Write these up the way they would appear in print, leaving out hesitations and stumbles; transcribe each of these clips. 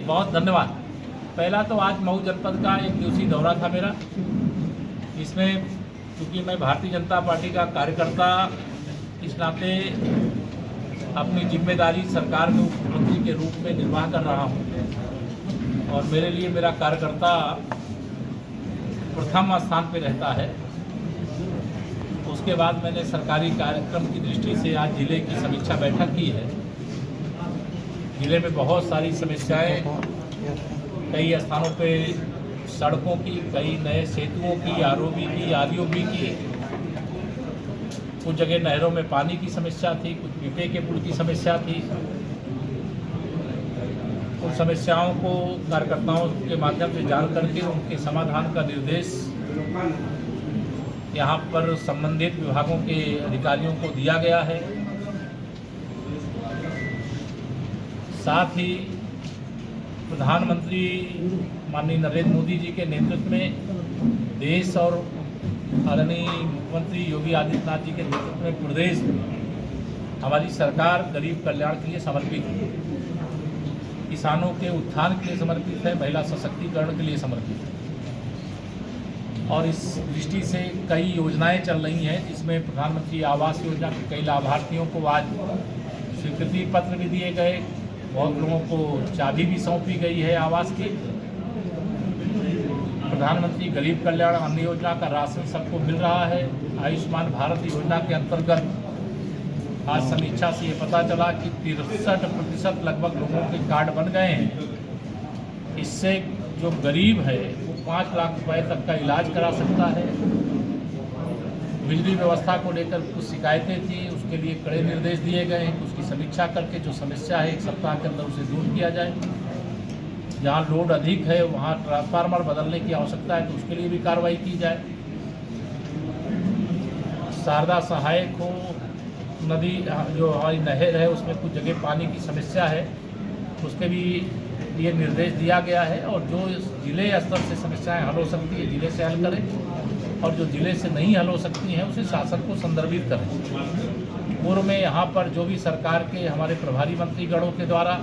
बहुत धन्यवाद। पहला तो आज मऊ जनपद का एक दिवसीय दौरा था मेरा। इसमें क्योंकि मैं भारतीय जनता पार्टी का कार्यकर्ता इस नाते अपनी जिम्मेदारी सरकार में मुख्यमंत्री के रूप में निर्वाह कर रहा हूं और मेरे लिए मेरा कार्यकर्ता प्रथम स्थान पे रहता है। उसके बाद मैंने सरकारी कार्यक्रम की दृष्टि से आज जिले की समीक्षा बैठक की है। जिले में बहुत सारी समस्याएं, कई स्थानों पे सड़कों की, कई नए सेतुओं की, आरओबी की, आरओबी की, कुछ जगह नहरों में पानी की समस्या थी, कुछ पीपे के पुल की समस्या थी। उन समस्याओं को कार्यकर्ताओं के माध्यम से जान करके उनके समाधान का निर्देश यहाँ पर संबंधित विभागों के अधिकारियों को दिया गया है। साथ ही प्रधानमंत्री माननीय नरेंद्र मोदी जी के नेतृत्व में देश और आदरणीय मुख्यमंत्री योगी आदित्यनाथ जी के नेतृत्व में प्रदेश में हमारी सरकार गरीब कल्याण के लिए समर्पित है, किसानों के उत्थान के लिए समर्पित है, महिला सशक्तिकरण के लिए समर्पित है। और इस दृष्टि से कई योजनाएं चल रही हैं, जिसमें प्रधानमंत्री आवास योजना के कई लाभार्थियों को आज स्वीकृति पत्र भी दिए गए, बहुत लोगों को चाबी भी सौंपी गई है आवास की। प्रधानमंत्री गरीब कल्याण अन्न योजना का राशन सबको मिल रहा है। आयुष्मान भारत योजना के अंतर्गत आज समीक्षा से ये पता चला कि 63% लगभग लोगों के कार्ड बन गए हैं। इससे जो गरीब है वो 5 लाख रुपए तक का इलाज करा सकता है। बिजली व्यवस्था को लेकर कुछ शिकायतें थी, उसके लिए कड़े निर्देश दिए गए हैं कि उसकी समीक्षा करके जो समस्या है 1 सप्ताह के अंदर उसे दूर किया जाए। जहाँ लोड अधिक है वहाँ ट्रांसफार्मर बदलने की आवश्यकता है तो उसके लिए भी कार्रवाई की जाए। शारदा सहायक हो, नदी जो हमारी नहर है उसमें कुछ जगह पानी की समस्या है, उसके भी ये निर्देश दिया गया है। और जो जिले स्तर से समस्याएं हल हो सकती है जिले से हल करें, और जो जिले से नहीं हल हो सकती हैं उसे शासन को संदर्भित करें। पूर्व में यहाँ पर जो भी सरकार के हमारे प्रभारी मंत्रीगणों के द्वारा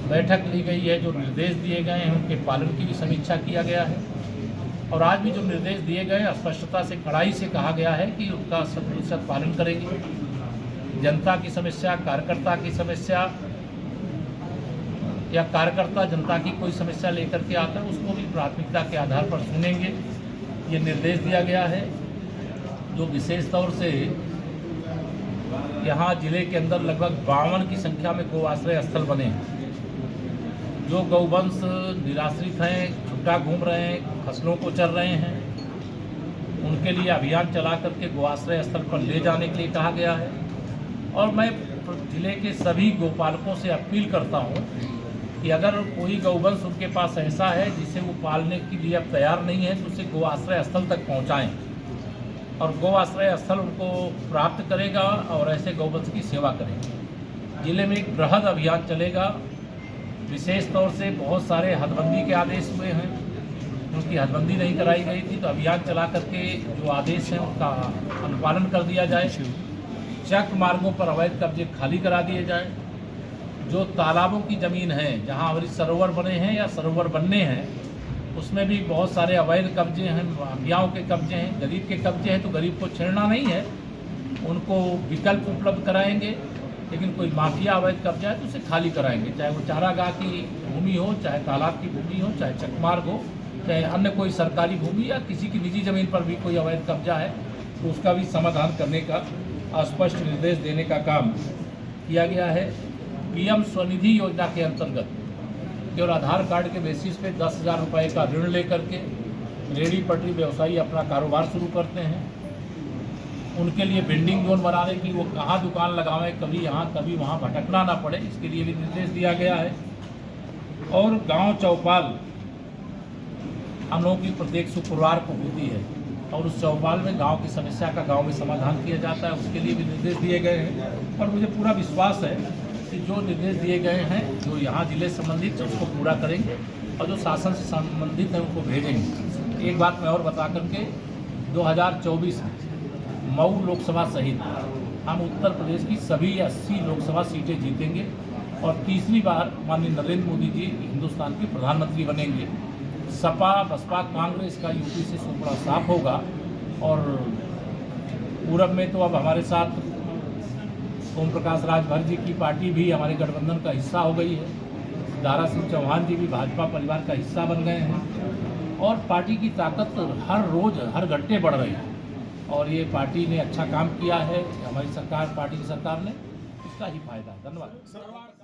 बैठक ली गई है, जो निर्देश दिए गए हैं उनके पालन की भी समीक्षा किया गया है। और आज भी जो निर्देश दिए गए हैं स्पष्टता से, कड़ाई से कहा गया है कि उनका 100% पालन करेंगे। जनता की समस्या, कार्यकर्ता की समस्या या कार्यकर्ता जनता की कोई समस्या लेकर के आता है उसको भी प्राथमिकता के आधार पर सुनेंगे, ये निर्देश दिया गया है। जो विशेष तौर से यहाँ जिले के अंदर लगभग 52 की संख्या में गौ आश्रय स्थल बने हैं। जो गौवंश निराश्रित हैं, छुट्टा घूम रहे हैं, फसलों को चर रहे हैं, उनके लिए अभियान चला करके गौ आश्रय स्थल पर ले जाने के लिए कहा गया है। और मैं जिले के सभी गौपालकों से अपील करता हूँ कि अगर कोई गौवंश उनके पास ऐसा है जिसे वो पालने के लिए अब तैयार नहीं है तो उसे गौ आश्रय स्थल तक पहुँचाएँ और गौ आश्रय स्थल उनको प्राप्त करेगा और ऐसे गौवंश की सेवा करेंगे। जिले में एक बृहद अभियान चलेगा। विशेष तौर से बहुत सारे हदबंदी के आदेश हुए हैं, उनकी हदबंदी नहीं कराई गई थी, तो अभियान चला करके जो आदेश हैं उनका अनुपालन कर दिया जाए। चक मार्गों पर अवैध कब्जे खाली करा दिए जाए। जो तालाबों की ज़मीन है जहां अवैध सरोवर बने हैं या सरोवर बनने हैं उसमें भी बहुत सारे अवैध कब्जे हैं, माफियाओं के कब्जे हैं, गरीब के कब्जे हैं। तो गरीब को छेड़ना नहीं है, उनको विकल्प उपलब्ध कराएंगे। लेकिन कोई माफिया अवैध कब्जा है तो उसे खाली कराएंगे, चाहे वो चारागाह की भूमि हो, चाहे तालाब की भूमि हो, चाहे चकमार्ग हो, चाहे अन्य कोई सरकारी भूमि या किसी की निजी ज़मीन पर भी कोई अवैध कब्जा है तो उसका भी समाधान करने का स्पष्ट निर्देश देने का काम किया गया है। पीएम स्वनिधि योजना के अंतर्गत और आधार कार्ड के बेसिस पे 10,000 रुपये का ऋण लेकर के रेहड़ी पटरी व्यवसायी अपना कारोबार शुरू करते हैं। उनके लिए वेंडिंग जोन बनाने की, वो कहाँ दुकान लगावें, कभी यहाँ कभी वहाँ भटकना ना पड़े, इसके लिए भी निर्देश दिया गया है। और गांव चौपाल हम लोगों की प्रत्येक शुक्रवार को होती है और उस चौपाल में गांव की समस्या का गांव में समाधान किया जाता है, उसके लिए भी निर्देश दिए गए हैं। और मुझे पूरा विश्वास है कि जो निर्देश दिए गए हैं, जो यहाँ जिले से संबंधित है उसको पूरा करेंगे और जो शासन से संबंधित है उनको भेजेंगे। एक बात मैं और बता करके 2024 में मऊ लोकसभा सहित हम उत्तर प्रदेश की सभी 80 लोकसभा सीटें जीतेंगे और तीसरी बार माननीय नरेंद्र मोदी जी हिंदुस्तान के प्रधानमंत्री बनेंगे। सपा बसपा कांग्रेस का यूपी से सूपड़ा साफ होगा। और पूरब में तो अब हमारे साथ ओम प्रकाश राजभर जी की पार्टी भी हमारे गठबंधन का हिस्सा हो गई है। दारा सिंह चौहान जी भी भाजपा परिवार का हिस्सा बन गए हैं और पार्टी की ताकत हर रोज हर घंटे बढ़ रही है। और ये पार्टी ने अच्छा काम किया है, हमारी सरकार पार्टी की सरकार ने, इसका ही फायदा। धन्यवाद।